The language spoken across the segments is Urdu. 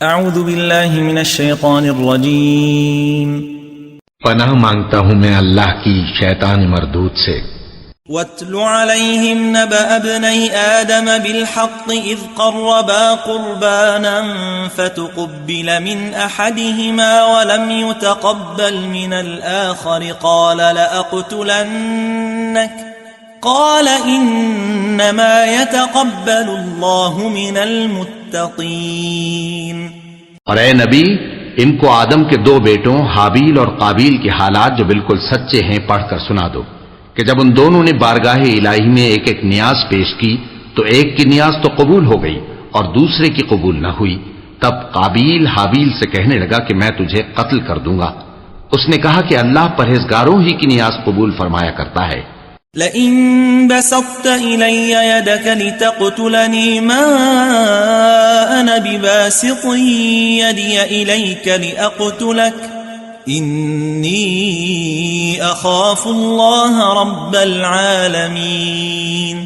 اعوذ باللہ من الشیطان الرجیم پناہ مانگتا ہوں میں اللہ کی شیطان مردود سے۔ واتل علیہم نبأ ابنی آدم بالحق اذ قربا قربانا فتقبل من احدہما ولم يتقبل من الآخر قال لأقتلنک قال انما يتقبل اللہ من المتقین۔ اور اے نبی، ان کو آدم کے دو بیٹوں حابیل اور قابیل کے حالات جو بالکل سچے ہیں پڑھ کر سنا دو کہ جب ان دونوں نے بارگاہ الہی میں ایک ایک نیاز پیش کی تو ایک کی نیاز تو قبول ہو گئی اور دوسرے کی قبول نہ ہوئی، تب قابیل حابیل سے کہنے لگا کہ میں تجھے قتل کر دوں گا۔ اس نے کہا کہ اللہ پرہیزگاروں ہی کی نیاز قبول فرمایا کرتا ہے۔ لئن بسطت إلي يدك لتقتلني ما أنا بباسط يدي إليك لأقتلك إني أخاف الله رب العالمين۔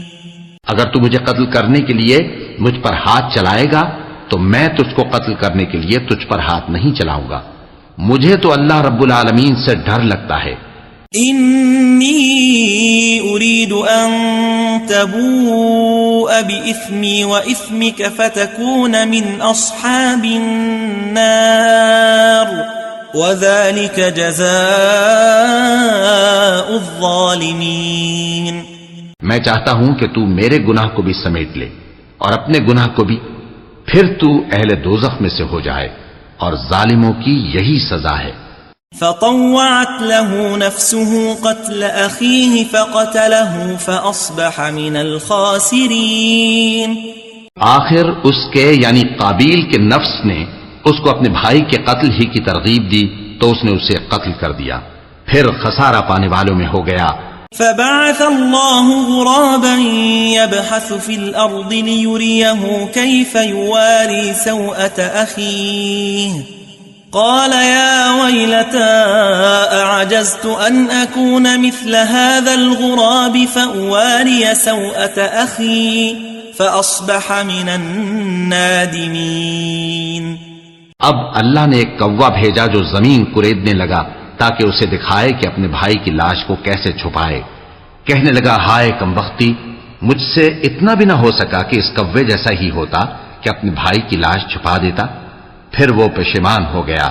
اگر تو مجھے قتل کرنے کے لیے مجھ پر ہاتھ چلائے گا تو میں تجھ کو قتل کرنے کے لیے تجھ پر ہاتھ نہیں چلاؤں گا، مجھے تو اللہ رب العالمین سے ڈر لگتا ہے۔ إني أريد أن تبوء بإثمي وإثمك فتكون من أصحاب النار وذلك جزاء الظالمين۔ میں چاہتا ہوں کہ تو میرے گناہ کو بھی سمیٹ لے اور اپنے گناہ کو بھی، پھر تو اہل دوزخ میں سے ہو جائے، اور ظالموں کی یہی سزا ہے۔ فطوعت له نفسه قتل أخيه فقتله فأصبح من الخاسرين۔ آخر اس کے یعنی قابیل کے نفس نے اس کو اپنے بھائی کے قتل ہی کی ترغیب دی تو اس نے اسے قتل کر دیا، پھر خسارہ پانے والوں میں ہو گیا۔ فبعث الله غرابا يبحث في الأرض ليريه كيف يواري سوءة أخيه قال يا ويلتى أعجزت أن أكون مثل هذا الغراب فأواري سوءة أخي فأصبح من النادمين۔ اب اللہ نے ایک کوا بھیجا جو زمین کریدنے لگا تاکہ اسے دکھائے کہ اپنے بھائی کی لاش کو کیسے چھپائے۔ کہنے لگا ہائے کمبختی، مجھ سے اتنا بھی نہ ہو سکا کہ اس کوے جیسا ہی ہوتا کہ اپنے بھائی کی لاش چھپا دیتا۔ پھر وہ پشیمان ہو گیا